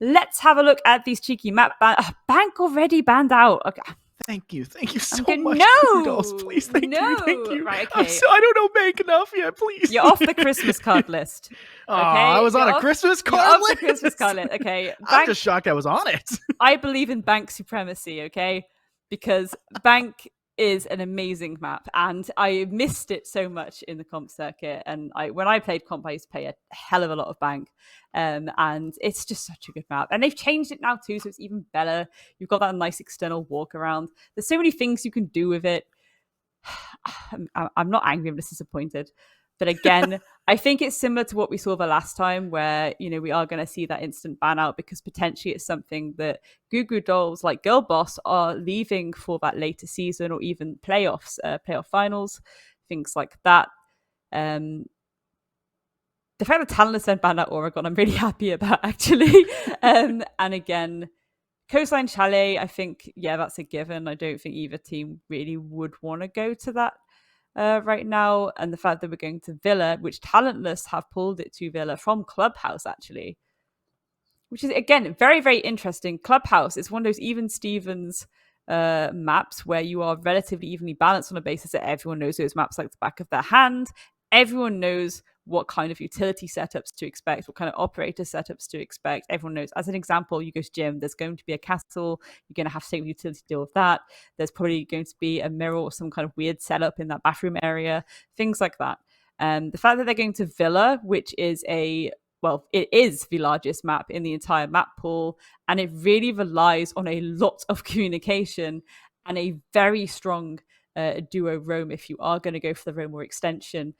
let's have a look at these cheeky map Bank already banned out. Okay. Thank you so much. No, Dolls, please, thank you. Right, okay. I don't know Bank enough yet, please. You're off the Christmas card list. Okay, I was on a Christmas card list. The Christmas card list. Okay, I'm just shocked I was on it. I believe in Bank supremacy. Okay, because Bank is an amazing map, and I missed it so much in the comp circuit. And when I played comp, I used to play a hell of a lot of Bank, and it's just such a good map. And they've changed it now too, so it's even better. You've got that nice external walk around. There's so many things you can do with it. I'm not angry. I'm just disappointed. But again, I think it's similar to what we saw the last time, where we are going to see that instant ban out, because potentially it's something that GuGu dolls like Girl Boss are leaving for that later season, or even playoffs, playoff finals, things like that. The fact that Talentless then banned out Oregon, I'm really happy about, actually. And again, Coastline Chalet, I think, that's a given. I don't think either team really would want to go to that right now. And the fact that we're going to Villa, which Talentless have pulled it to Villa from Clubhouse, actually, which is, again, very, very interesting. Clubhouse is one of those even Stevens maps where you are relatively evenly balanced on a basis that everyone knows those maps like the back of their hand. Everyone knows what kind of utility setups to expect, what kind of operator setups to expect. Everyone knows. As an example, you go to gym, there's going to be a castle. You're going to have to take utility to deal with that. There's probably going to be a mirror or some kind of weird setup in that bathroom area, things like that. The fact that they're going to Villa, which is it is the largest map in the entire map pool, and it really relies on a lot of communication and a very strong duo roam if you are going to go for the roam or extension.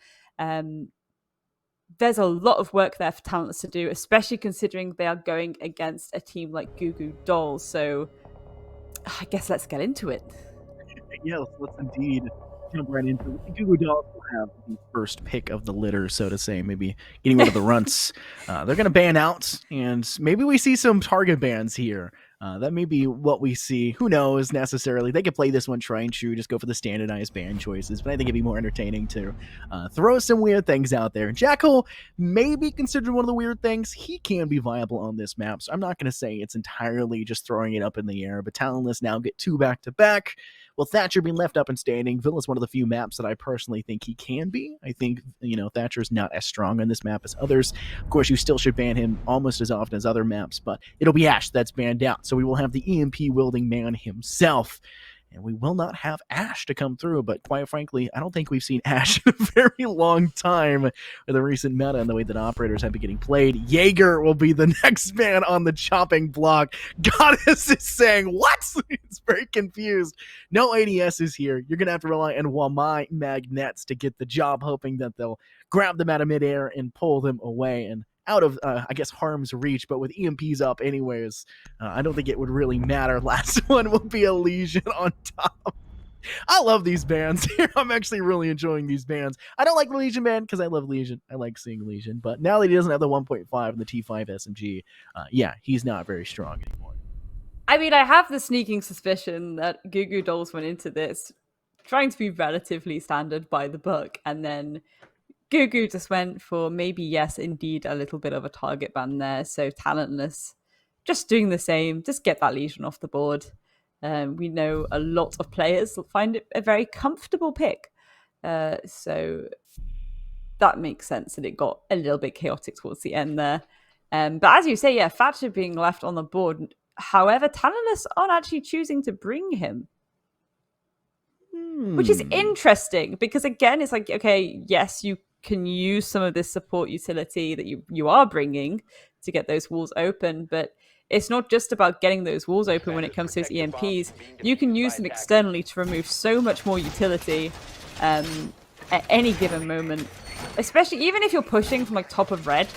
There's a lot of work there for Talentless to do, especially considering they are going against a team like GuGu Dolls. So I guess let's get into it. Yeah, let's indeed jump right into it. GuGu Dolls will have the first pick of the litter, so to say, maybe getting rid of the runts. They're going to ban out, and maybe we see some target bans here. That may be what we see. Who knows necessarily? They could play this one try and true, just go for the standardized ban choices, but I think it'd be more entertaining to throw some weird things out there. Jackal may be considered one of the weird things. He can be viable on this map, so I'm not going to say it's entirely just throwing it up in the air, but Talentless now get 2 back-to-back. Well, Thatcher being left up and standing, Villa's one of the few maps that I personally think he can be. I think, Thatcher's not as strong on this map as others. Of course, you still should ban him almost as often as other maps, but it'll be Ash that's banned out. So we will have the EMP-wielding man himself. And we will not have Ash to come through, but quite frankly, I don't think we've seen Ash in a very long time with the recent meta and the way that operators have been getting played. Jaeger will be the next man on the chopping block. Goddess is saying, what? It's very confused. No ADSs here. You're going to have to rely on Wamai magnets to get the job, hoping that they'll grab them out of midair and pull them away and out of, harm's reach, but with EMPs up anyways, I don't think it would really matter. Last one will be a Legion on top. I love these bans here. I'm actually really enjoying these bans. I don't like the Legion ban because I love Legion. I like seeing Legion, but now that he doesn't have the 1.5 and the T5 SMG, he's not very strong anymore. I mean, I have the sneaking suspicion that GuGu Dolls went into this trying to be relatively standard by the book, and then GuGu just went for maybe, yes, indeed, a little bit of a target ban there. So Talentless, just doing the same, just get that Legion off the board. We know a lot of players find it a very comfortable pick. So that makes sense that it got a little bit chaotic towards the end there. But as you say, Thatcher being left on the board. However, Talentless aren't actually choosing to bring him. Which is interesting, because again, it's like, okay, yes, you can use some of this support utility that you are bringing to get those walls open, but it's not just about getting those walls open when it comes to those EMPs. You can use them externally to remove so much more utility at any given moment, especially even if you're pushing from like top of red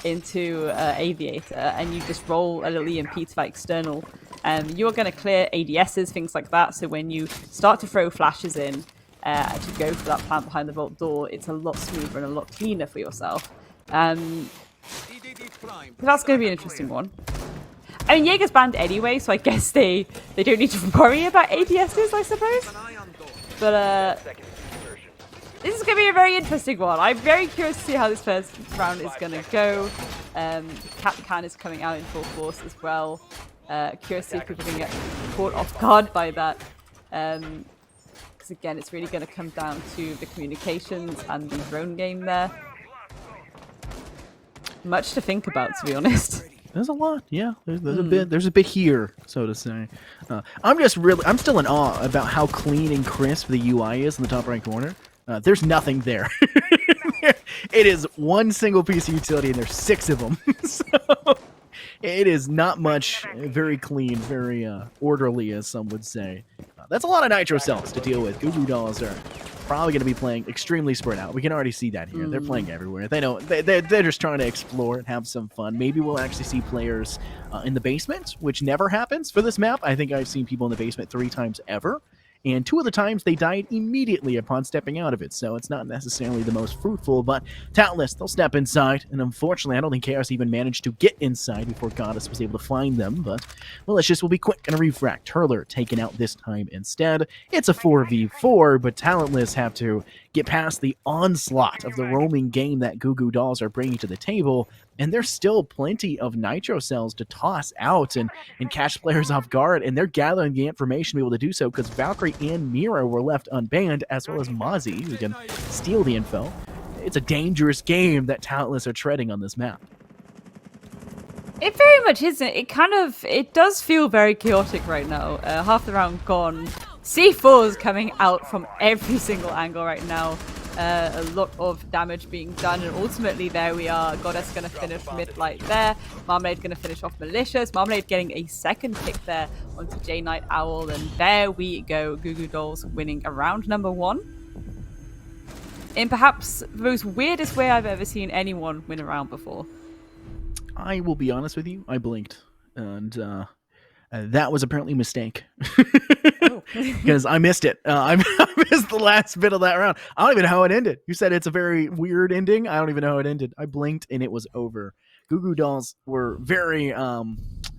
into Aviator and you just roll a little EMP to that external. You are going to clear ADSs, things like that, so when you start to throw flashes in, to go for that plant behind the vault door, it's a lot smoother and a lot cleaner for yourself. That's going to be an interesting one. I mean, Jaeger's banned anyway, so I guess they don't need to worry about ADSs, I suppose. But this is going to be a very interesting one. I'm very curious to see how this first round is going to go. Capcan is coming out in full force as well. Curious to see if people can get caught off guard by that. Because again, it's really going to come down to the communications and the drone game there. Much to think about, to be honest. There's a lot, yeah. There's a bit here, so to say. I'm still in awe about how clean and crisp the UI is in the top right corner. There's nothing there. It is one single piece of utility, and there's 6 of them. So it is not much. Very clean, very orderly, as some would say. That's a lot of nitro cells to deal with. GuGu dolls are probably going to be playing extremely spread out. We can already see that here. They're playing everywhere. They know they're just trying to explore and have some fun. Maybe we'll actually see players in the basement, which never happens for this map. I think I've seen people in the basement 3 times ever. And 2 of the times they died immediately upon stepping out of it, so it's not necessarily the most fruitful, but Talentless, they'll step inside, and unfortunately I don't think Chaos even managed to get inside before Goddess was able to find them, but Malicious will be quick and refract. Hurler taken out this time instead. It's a 4v4, but Talentless have to get past the onslaught of the roaming game that GuGu dolls are bringing to the table, and there's still plenty of nitro cells to toss out and catch players off guard, and they're gathering the information to be able to do so because Valkyrie and Mira were left unbanned, as well as Mozzie, who can steal the info. It's a dangerous game that Talentless are treading on this map. It very much isn't. It does feel very chaotic right now. Half the round gone. C4's coming out from every single angle right now. A lot of damage being done, and ultimately there we are. Goddess going to finish mid-light there. Marmalade going to finish off Malicious. Marmalade getting a second pick there onto J Night Owl, and there we go. GuGu dolls winning around number 1. In perhaps the most weirdest way I've ever seen anyone win a round before. I will be honest with you, I blinked, and that was apparently a mistake. Because I missed it. I missed the last bit of that round. I don't even know how it ended. You said it's a very weird ending. I don't even know how it ended. I blinked and it was over. GuGu dolls were very, how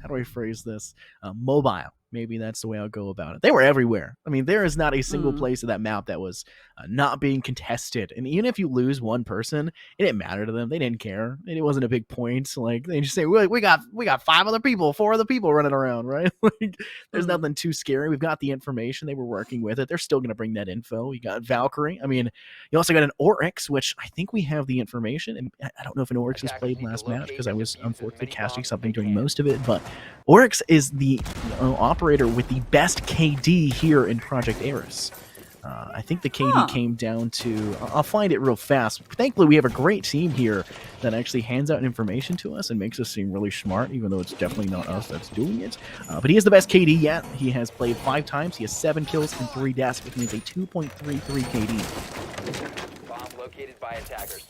do I phrase this? Mobile. Maybe that's the way I'll go about it. They were everywhere. I mean, there is not a single place of that map that was not being contested. And even if you lose one person, it didn't matter to them. They didn't care. And it wasn't a big point. Like, they just say, we got 5 other people, 4 other people running around, right? Like, there's nothing too scary. We've got the information. They were working with it. They're still going to bring that info. You got Valkyrie. I mean, you also got an Oryx, which I think we have the information. And I don't know if an Oryx was played last match because I was unfortunately casting something during most of it. But Oryx is the operator with the best KD here in Project Eris. I think the KD came down to... I'll find it real fast. Thankfully, we have a great team here that actually hands out information to us and makes us seem really smart, even though it's definitely not us that's doing it. But he is the best KD yet. He has played 5 times. He has 7 kills and 3 deaths, which means a 2.33 KD. Bomb located by attackers.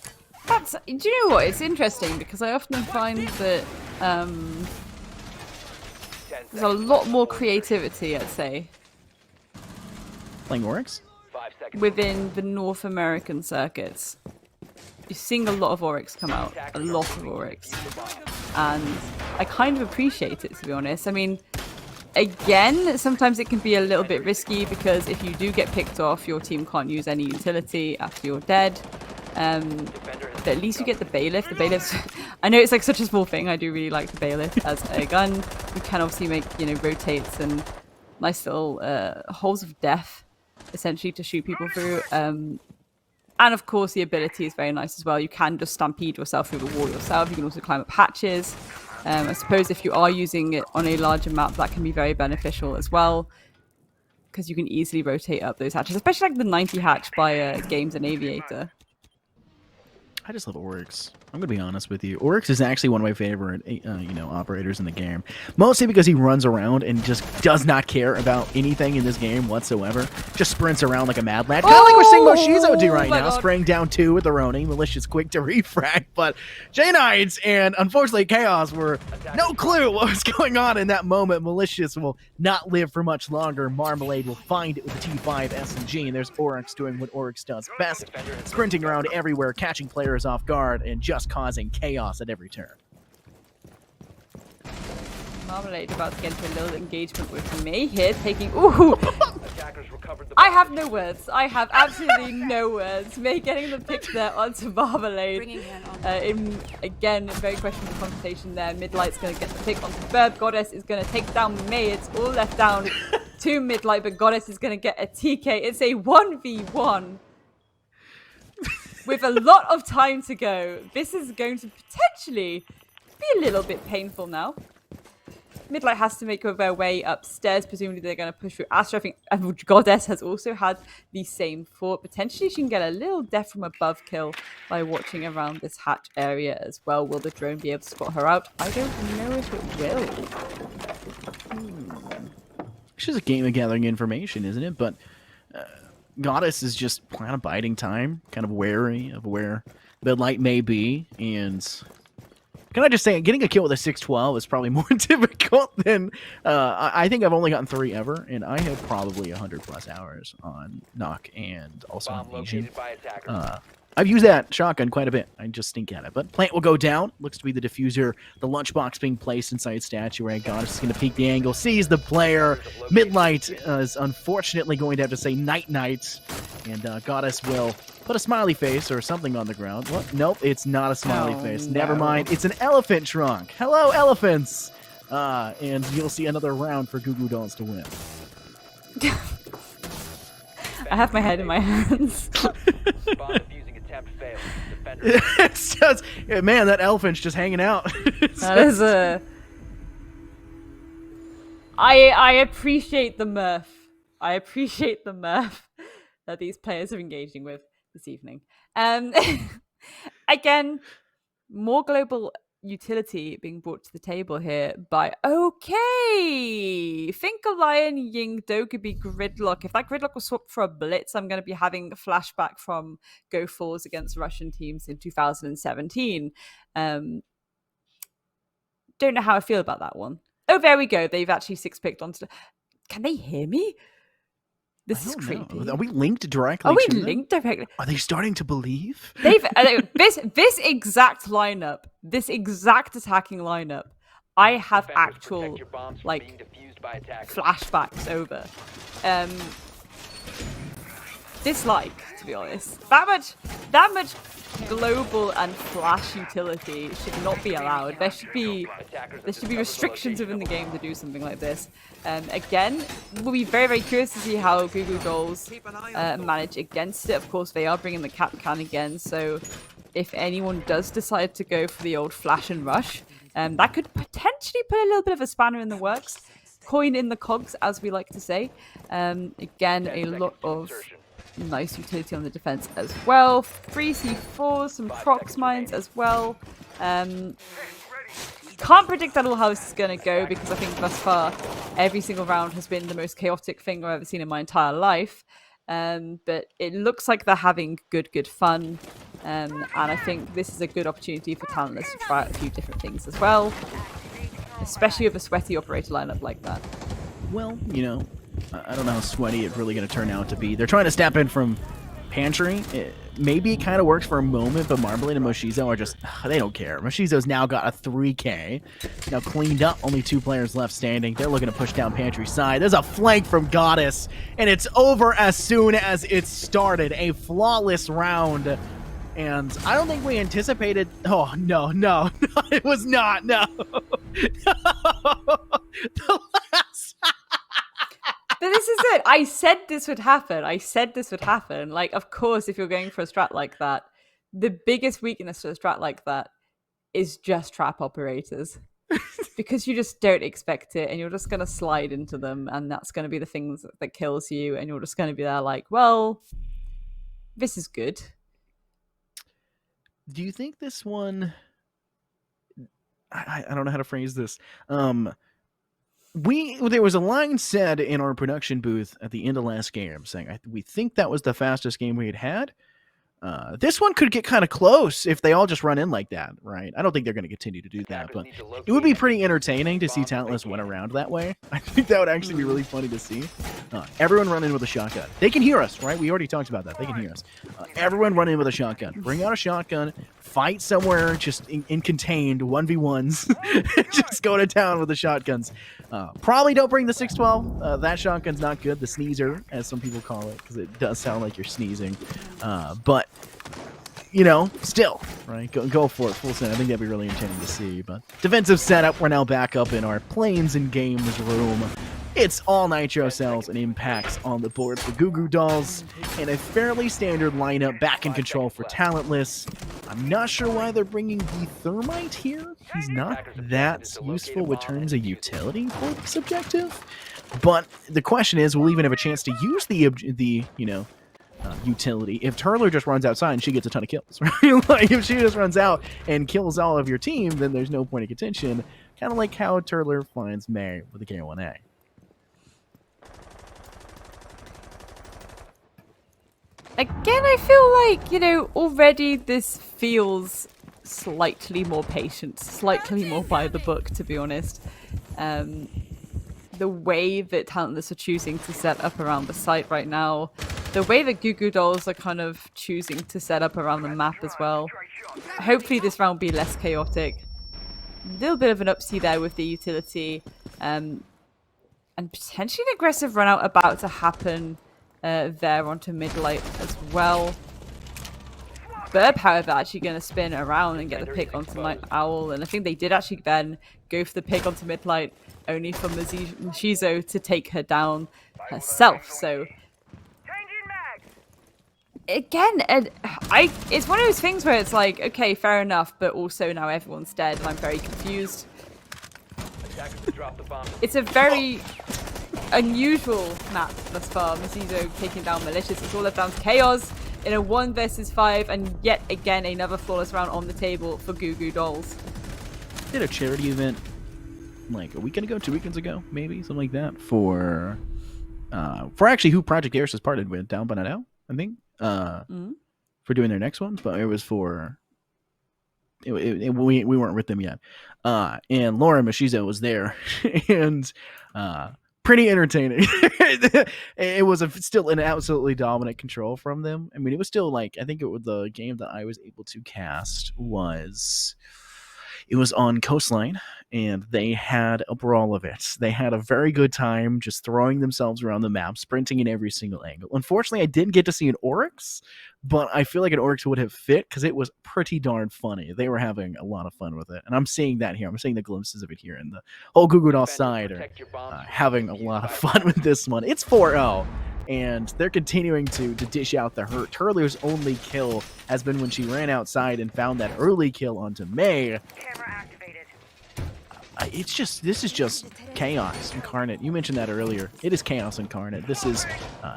Do you know what? It's interesting because I often find that there's a lot more creativity, I'd say, Playing Oryx? within the North American circuits. You're seeing a lot of Oryx come out, a lot of Oryx, and I kind of appreciate it, to be honest. I mean, again, sometimes it can be a little bit risky because if you do get picked off, your team can't use any utility after you're dead. But at least you get the bailiff. The bailiff's I know it's like such a small thing. I do really like the bailiff as a gun. You can obviously make, rotates and nice little holes of death, essentially, to shoot people through. And of course, the ability is very nice as well. You can just stampede yourself through the wall yourself. You can also climb up hatches. I suppose if you are using it on a larger map, that can be very beneficial as well, because you can easily rotate up those hatches, especially like the 90 hatch by Games and Aviator. I just love Oryx. I'm going to be honest with you. Oryx is actually one of my favorite, operators in the game. Mostly because he runs around and just does not care about anything in this game whatsoever. Just sprints around like a mad lad. Kind of like we're seeing Moshizo do right now. Spraying down 2 with the Roni. Malicious quick to refract. But J-Knights and, unfortunately, Chaos were no clue what was going on in that moment. Malicious will not live for much longer. Marmalade will find it with the T5 SMG. And there's Oryx doing what Oryx does best. Sprinting around everywhere, catching players off guard, and just causing chaos at every turn. Marmalade about to get into a little engagement with me here, taking... Ooh! I have no words. I have absolutely no words. May getting the pick there onto Marmalade. Again, very questionable conversation there. Midlight's going to get the pick onto Verb. Goddess is going to take down May. It's all left down to Midlight, but Goddess is going to get a TK. It's a 1v1 with a lot of time to go. This is going to potentially be a little bit painful now. Midlight has to make their way upstairs. Presumably they're going to push through Astra. I think Goddess has also had the same thought. Potentially she can get a little death from above kill by watching around this hatch area as well. Will the drone be able to spot her out? I don't know if it will. It's just a game of gathering information, isn't it? But Goddess is just kind of biding time, kind of wary of where Midlight may be, and can I just say, getting a kill with a 612 is probably more difficult than I think I've only gotten 3 ever, and I have probably 100+ hours on Knock and also on Asian. I've used that shotgun quite a bit. I just stink at it. But plant will go down. Looks to be the diffuser. The lunchbox being placed inside statue. Right? Goddess is going to peek the angle. Sees the player. Midlight is unfortunately going to have to say night-night. And Goddess will put a smiley face or something on the ground. What? Nope, it's not a smiley face. No. Never mind. It's an elephant trunk. Hello, elephants. And you'll see another round for GuGu Dolls to win. I have my head in my hands. It's just, man, that elephant's just hanging out. That is a... I appreciate the mirth. I appreciate the mirth that these players are engaging with this evening. Again, more global utility being brought to the table here by Think of Lion Ying Dokubi Gridlock. If that Gridlock was swapped for a Blitz, I'm going to be having a flashback from Go Fours against Russian teams in 2017. Don't know how I feel about that one. Oh, there we go. They've actually 6-picked onto... Can they hear me? This is creepy. Know. Are we linked directly? Are we linked directly? Are they starting to believe? They've this exact lineup, this exact attacking lineup. I have actual flashbacks over. Dislike, to be honest. That much global and flash utility should not be allowed. There should be restrictions within the game to do something like this. Again, we'll be very, very curious to see how GuGu Dolls manage against it. Of course, they are bringing the cap can again, so if anyone does decide to go for the old flash and rush, that could potentially put a little bit of a spanner in the works. Coin in the cogs, as we like to say. Again, a lot of nice utility on the defense as well. 3 C4s, some prox mines as well. Can't predict at all how this is going to go, because I think thus far every single round has been the most chaotic thing I've ever seen in my entire life. But it looks like they're having good fun. And I think this is a good opportunity for Talentless to try out a few different things as well. Especially with a sweaty operator lineup like that. Well, you know, I don't know how sweaty it's really going to turn out to be. They're trying to step in from Pantry. Maybe it kind of works for a moment, but Marmalade and Moshizo are just... they don't care. Moshizo's now got a 3K. Now cleaned up. Only 2 players left standing. They're looking to push down Pantry's side. There's a flank from Goddess, and it's over as soon as it started. A flawless round. And I don't think we anticipated... Oh, no. It was not. No. The last... But this is it. I said this would happen. Like, of course, if you're going for a strat like that, the biggest weakness to a strat like that is just trap operators. Because you just don't expect it, and you're just going to slide into them, and that's going to be the things that kills you, and you're just going to be there like, well, this is good. Do you think this one... I don't know how to phrase this. There was a line said in our production booth at the end of last game saying we think that was the fastest game we had. This one could get kind of close if they all just run in like that, right? I don't think they're going to continue to do that, but it would be pretty entertaining to see Talentless win around that way. I think that would actually be really funny to see. Everyone run in with a shotgun. They can hear us, right? We already talked about that. They can hear us. Everyone run in with a shotgun. Bring out a shotgun. Fight somewhere just in contained 1v1s. Just go to town with the shotguns. Probably don't bring the 612. That shotgun's not good. The sneezer, as some people call it, because it does sound like you're sneezing. But still, right? Go for it, full send. I think that'd be really entertaining to see. But defensive setup, we're now back up in our Planes and Games room. It's all Nitro cells and impacts on the board for GuGu Dolls, and a fairly standard lineup back in control for Talentless. I'm not sure why they're bringing the Thermite here. He's not that useful in terms of utility for this objective. But the question is, will we even have a chance to use the utility if Turler just runs outside and she gets a ton of kills, right? Like, if she just runs out and kills all of your team, then there's no point of contention. Kind of like how Turler finds May with the K1A. Again, I feel like, already this feels slightly more patient, slightly more by the book, to be honest. The way that Talentless are choosing to set up around the site right now, the way that GuGu Dolls are kind of choosing to set up around the map as well. Hopefully this round will be less chaotic. A little bit of an upsie there with the utility. And potentially an aggressive run out about to happen there onto mid-light as well. Burb, however, actually going to spin around and get the pick onto Night Owl. And I think they did actually then go for the pick onto mid-light, only for Mashizo to take her down herself. So again, it's one of those things where it's like, okay, fair enough, but also now everyone's dead and I'm very confused. It's a very unusual map thus far. Mashizo taking down Malicious. It's all left down to Chaos in a 1 versus 5, and yet again another flawless round on the table for GuGu Dolls. Did a charity event like a weekend ago, 2 weekends ago, maybe something like that, for actually who Project Eris has partnered with, Down by Now, I think, for doing their next ones, but it was for we weren't with them yet, and Laura Mashizo was there, and pretty entertaining. It was still an absolutely dominant control from them. I mean, it was still like, I think it was the game that I was able to cast was on Coastline, and they had a brawl of it. They had a very good time just throwing themselves around the map, sprinting in every single angle. Unfortunately, I didn't get to see an Oryx, but I feel like an Oryx would have fit because it was pretty darn funny. They were having a lot of fun with it, and I'm seeing that here. I'm seeing the glimpses of it here, and the whole GuGu Doll side are having a lot of fun with this one. It's 4-0. And they're continuing to dish out the hurt. Turler's only kill has been when she ran outside and found that early kill onto May. Camera activated. This is just chaos incarnate. You mentioned that earlier. It is chaos incarnate. This is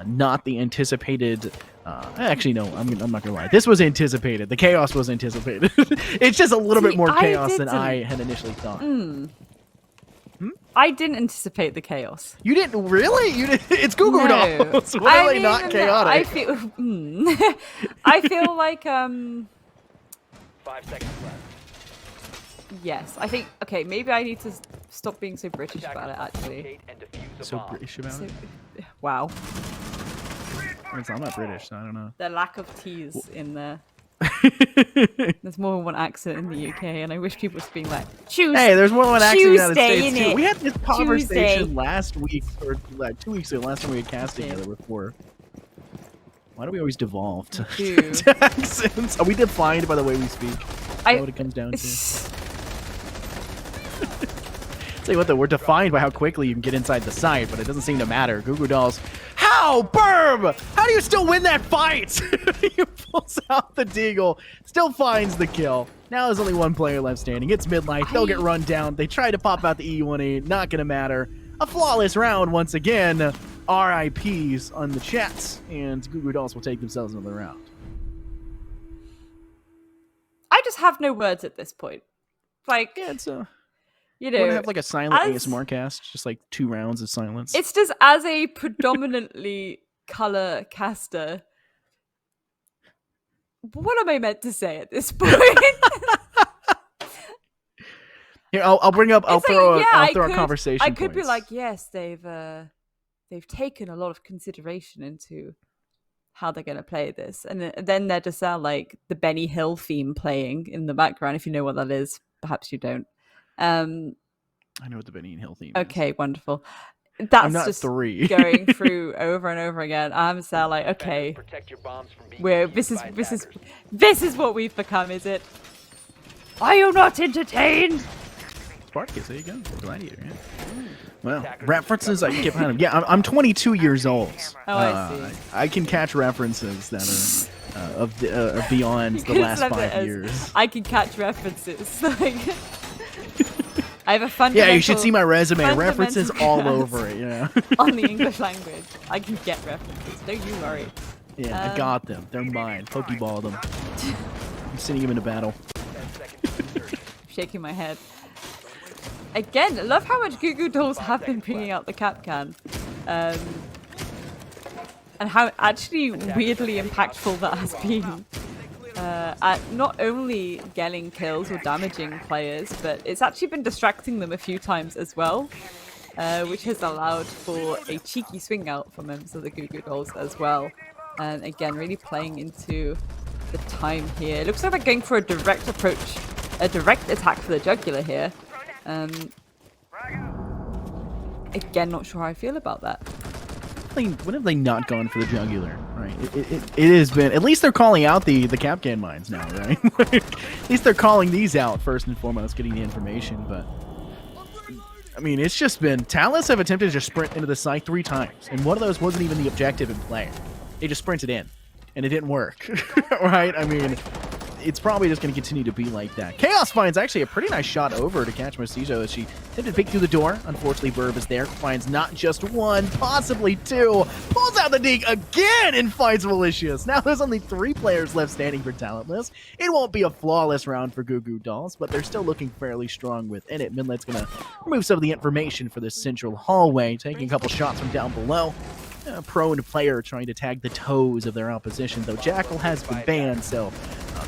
not the anticipated. Actually, no, I'm not gonna lie. This was anticipated. The chaos was anticipated. It's just a little bit more chaos than I had initially thought. I didn't anticipate the chaos. You didn't really? You didn't? It's GuGu Dolls. Why are they not chaotic? I feel like 5 seconds left. Yes, I think, okay, maybe I need to stop being so British about it, actually. So British about it? Wow. I'm not British, so I don't know. The lack of T's in there. There's more than one accent in the UK, and I wish people were being like, hey, there's more than one accent in the United States, too. It. We had this conversation last week, or like 2 weeks ago, last time we had cast together before. Why do we always devolve to accents? Are we defined by the way we speak? Is that what it comes down to? Tell you what, though, we're defined by how quickly you can get inside the site, but it doesn't seem to matter. GuGu Dolls, how? Burb! How do you still win that fight? He pulls out the deagle, still finds the kill. Now there's only one player left standing. It's midnight. They'll get run down. They try to pop out the E1A. Not going to matter. A flawless round once again. RIPs on the chats, and GuGu Dolls will take themselves another round. I just have no words at this point. Like, yeah, it's you want to have like a silent ASMR cast, just like 2 rounds of silence. It's just as a predominantly color caster. What am I meant to say at this point? Here, I'll bring up. I'll throw a conversation. I could be points. like, yes, they've they've taken a lot of consideration into how they're going to play this. And then there just sound like the Benny Hill theme playing in the background, if you know what that is. Perhaps you don't. I know what the Benny Hill theme is. Okay, wonderful. I'm That's not just 3. going through over and over again. I'm so like, okay, Protect your bombs from being we're defused by this is what we've become, is it? Are you not entertained? Spartacus, there you go. Gladiator, yeah. Well, references I can get behind them. Yeah, I'm 22 years old. Oh, I see. I can catch references that are beyond the You last said that 5 as, years. I can catch references. Like, I have a Yeah, fundamental. you should see my resume. fundamental References all grasp over it, you know. on the English language. I can get references. Don't you worry. Yeah, I got them. They're mine. Pokeball them. I'm sending them into battle. Shaking my head. Again, I love how much GuGu dolls have been bringing out the cap can. And how actually weirdly impactful that has been. At not only getting kills or damaging players, but it's actually been distracting them a few times as well. Which has allowed for a cheeky swing out from members of the GuGu dolls as well. And again, really playing into the time here. It looks like they're going for a direct approach, a direct attack for the jugular here. Again, not sure how I feel about that. When have they not gone for the jugular? Right. It has been. At least they're calling out the Capcan mines now, right? At least they're calling these out first and foremost, getting the information. But I mean, it's just been Talentless have attempted to just sprint into the site 3 times, and one of those wasn't even the objective in play. They just sprinted in, and it didn't work. Right? I mean, it's probably just going to continue to be like that. Chaos finds actually a pretty nice shot over to catch Mestizo as she attempted to peek through the door. Unfortunately, Burb is there. Finds not just 1, possibly 2. Pulls out the deke again and finds Malicious. Now there's only 3 players left standing for Talentless. It won't be a flawless round for GuGu dolls, but they're still looking fairly strong within it. Midlet's going to remove some of the information for this central hallway, taking a couple shots from down below. A prone player trying to tag the toes of their opposition, though Jackal has been banned, so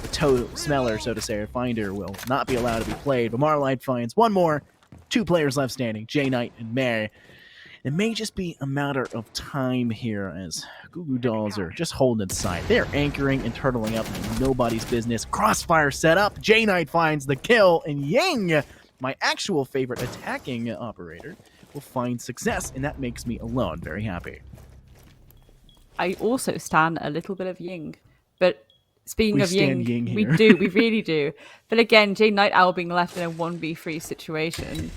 the toe smeller, so to say, or finder, will not be allowed to be played. But Marlight finds 1 more. 2 players left standing, J-Knight and Mary. It may just be a matter of time here as GuGu dolls are just holding it tight. They're anchoring and turtling up like nobody's business. Crossfire set up. J-Knight finds the kill, and Ying, my actual favorite attacking operator, will find success, and that makes me alone very happy. I also stand a little bit of Ying, but speaking We of stand Ying, Ying we here. do, we really do. But again, Jay Night Owl being left in a 1v3 situation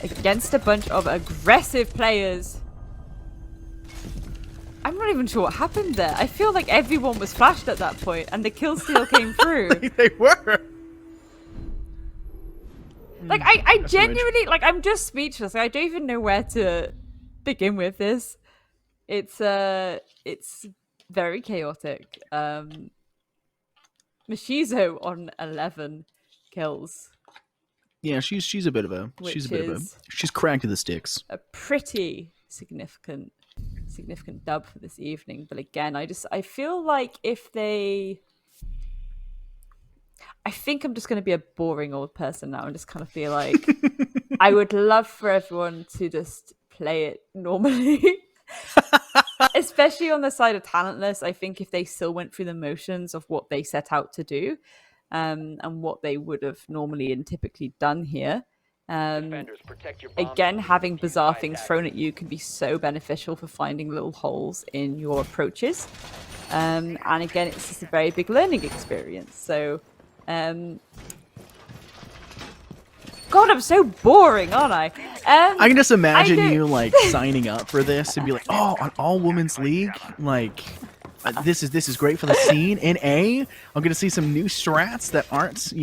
against a bunch of aggressive players. I'm not even sure what happened there. I feel like everyone was flashed at that point, and the kill steal came through. They were. Like I genuinely, like, I'm just speechless. Like, I don't even know where to begin with this. It's very chaotic. Mashizo on 11 kills. Yeah, she's a bit of a she's cracked to the sticks. A pretty significant dub for this evening. But again, I feel like I think I'm just going to be a boring old person now and just kind of feel like I would love for everyone to just play it normally. Especially on the side of Talentless, I think if they still went through the motions of what they set out to do, and what they would have normally and typically done here. Again, having bizarre things thrown at you can be so beneficial for finding little holes in your approaches. And again, it's just a very big learning experience. So, God, I'm so boring, aren't I? I can just imagine you like signing up for this and be like, "Oh, an all-women's league, like this is great for the scene." In A, I'm gonna see some new strats that aren't,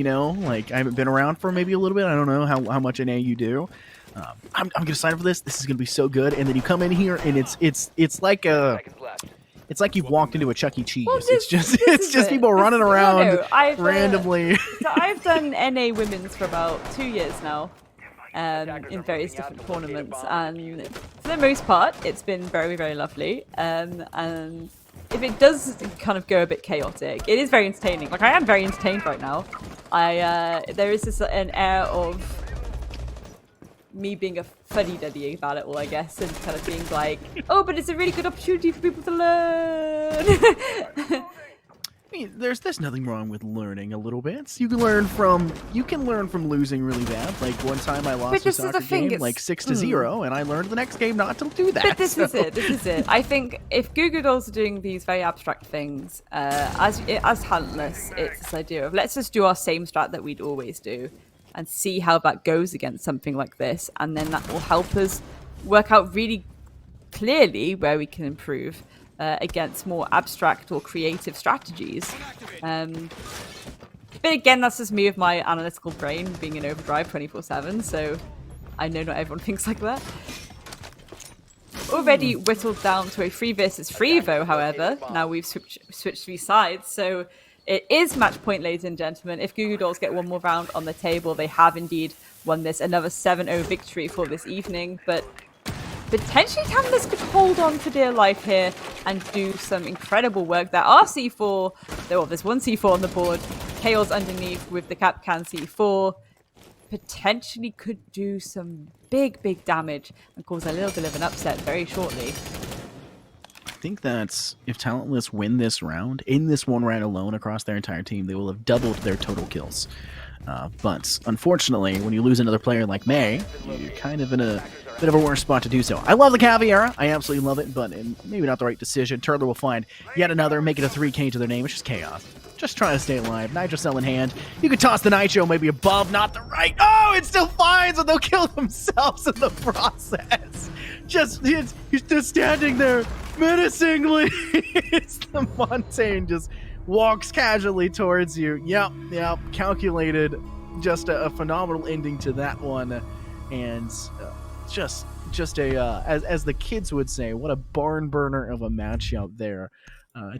like I haven't been around for maybe a little bit. I don't know how much in A you do. I'm gonna sign up for this. This is gonna be so good. And then you come in here and it's like it's like you've walked into a Chuck E. Cheese. Well, It's just people running around randomly. So I've done NA women's for about 2 years now, in various different tournaments, and for the most part, it's been very, very lovely. And if it does kind of go a bit chaotic, it is very entertaining. Like, I am very entertained right now. There is an air of me being a fuddy-duddy about it all, I guess, and kind of being like, oh, but it's a really good opportunity for people to learn. I mean, there's nothing wrong with learning a little bit. You can learn from losing really bad. Like one time I lost a soccer game like 6-0, and I learned the next game not to do that. But this is it. I think if GuGu Dolls are doing these very abstract things, as Talentless, it's this idea of let's just do our same strat that we'd always do, and see how that goes against something like this, and then that will help us work out really clearly where we can improve. Against more abstract or creative strategies. But again, that's just me with my analytical brain being in overdrive 24/7, so I know not everyone thinks like that. Already whittled down to a 3 versus 3 though, however. Now we've switched 3 sides, so it is match point, ladies and gentlemen. If GuGu Dolls get one more round on the table, they have indeed won this. Another 7-0 victory for this evening, but potentially Talentless could hold on for dear life here and do some incredible work. There are C4, there's one C4 on the board. Chaos underneath with the Capcan C4. Potentially could do some big damage and cause a little bit of an upset very shortly. I think that if Talentless win this round, in this one round alone across their entire team, they will have doubled their total kills. But unfortunately, when you lose another player like May, you're kind of in a bit of a worse spot to do so. I love the Caviera. I absolutely love it, but maybe not the right decision. Turtler will find yet another, make it a 3K to their name. It's just chaos. Just trying to stay alive. Nitro Cell in hand. You could toss the Nitro maybe above, not the right. Oh, it still finds, and they'll kill themselves in the process. He's just standing there menacingly. It's the Montaigne just walks casually towards you. Yep. Calculated. Just a phenomenal ending to that one, and just a as the kids would say, what a barn burner of a match out there.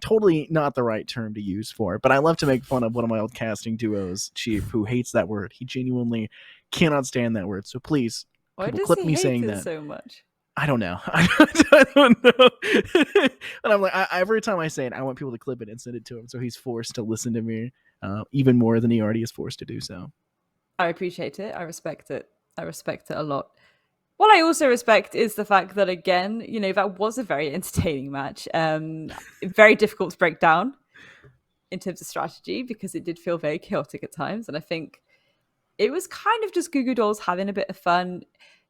Totally not the right term to use for it, but I love to make fun of one of my old casting duos, Chief, who hates that word. He genuinely cannot stand that word. So please, people clip me saying that so much. I don't know. I don't know. And I'm like, every time I say it, I want people to clip it and send it to him, so he's forced to listen to me even more than he already is forced to do so. I appreciate it. I respect it. I respect it a lot. What I also respect is the fact that, again, that was a very entertaining match. Very difficult to break down in terms of strategy because it did feel very chaotic at times. And I think it was kind of just GuGu Dolls having a bit of fun.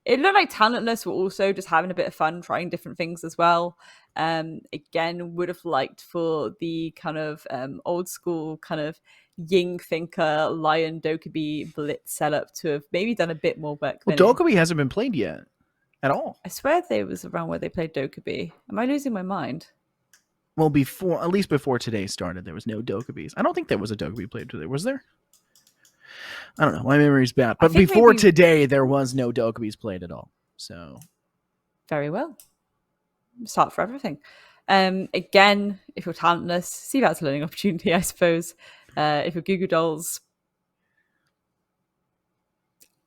It looked like Talentless were also just having a bit of fun, trying different things as well. Again, would have liked for the kind of old school kind of Ying Thinker, Lion, Dokkaebi Blitz setup to have maybe done a bit more work. Well, Dokkaebi hasn't been played yet at all. I swear there was around where they played Dokkaebi. Am I losing my mind? Well, at least before today started, there was no Dokkaebis. I don't think there was a Dokkaebi played today. Was there? I don't know. My memory's bad. But before today, there was no Dokkaebis played at all. So, very well. Start for everything. Again, if you're Talentless, see that's a learning opportunity, I suppose. If you're GuGu Dolls,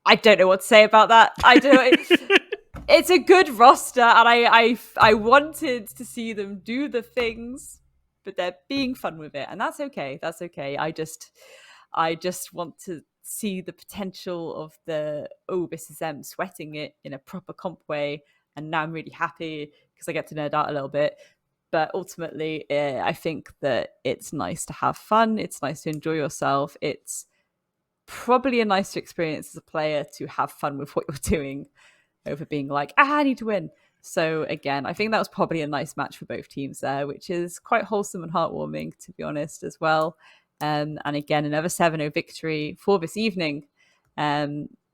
I don't know what to say about that. I don't know. It's a good roster, and I wanted to see them do the things, but they're being fun with it, and that's okay. That's okay. I just want to see the potential of this is them sweating it in a proper comp way, and now I'm really happy because I get to nerd out a little bit. But ultimately, I think that it's nice to have fun. It's nice to enjoy yourself. It's probably a nicer experience as a player to have fun with what you're doing over being like, I need to win. So again, I think that was probably a nice match for both teams there, which is quite wholesome and heartwarming, to be honest, as well. And again, another 7-0 victory for this evening.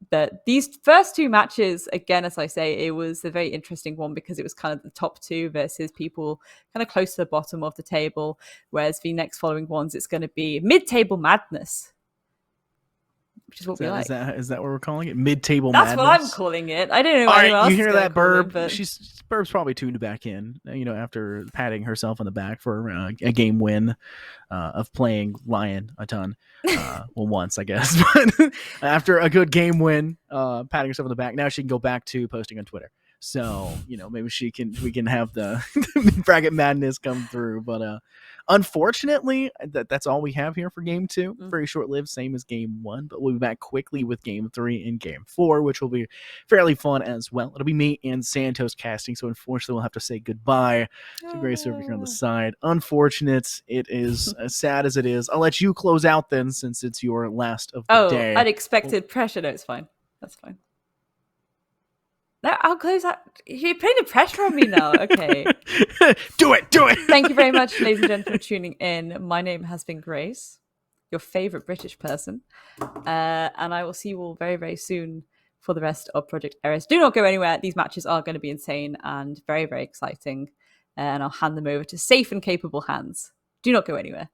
But these first 2 matches, again, as I say, it was a very interesting one because it was kind of the top 2 versus people kind of close to the bottom of the table. Whereas the next following ones, it's going to be mid-table madness, which is what we like. Is that what we're calling it? Mid-table madness? That's what I'm calling it. I don't know what anyone else you hear that, Burb? But Burb's probably tuned back in, after patting herself on the back for a game win of playing Lion a ton. Well, once, I guess. But after a good game win, patting herself on the back, now she can go back to posting on Twitter. So, maybe we can have the bracket madness come through. But unfortunately, that's all we have here for game 2. Very short-lived, same as game 1, but we'll be back quickly with game 3 and game 4, which will be fairly fun as well. It'll be me and Santos casting, so unfortunately we'll have to say goodbye to Grace over here on the side. Unfortunate. It is as sad as it is. I'll let you close out then, since it's your last of the day. Unexpected pressure. No, it's fine. That's fine. No, I'll close out. You're putting the pressure on me now. Okay. Do it. Thank you very much, ladies and gentlemen, for tuning in. My name has been Grace, your favorite British person. And I will see you all very, very soon for the rest of Project Eris. Do not go anywhere. These matches are going to be insane and very, very exciting. And I'll hand them over to safe and capable hands. Do not go anywhere.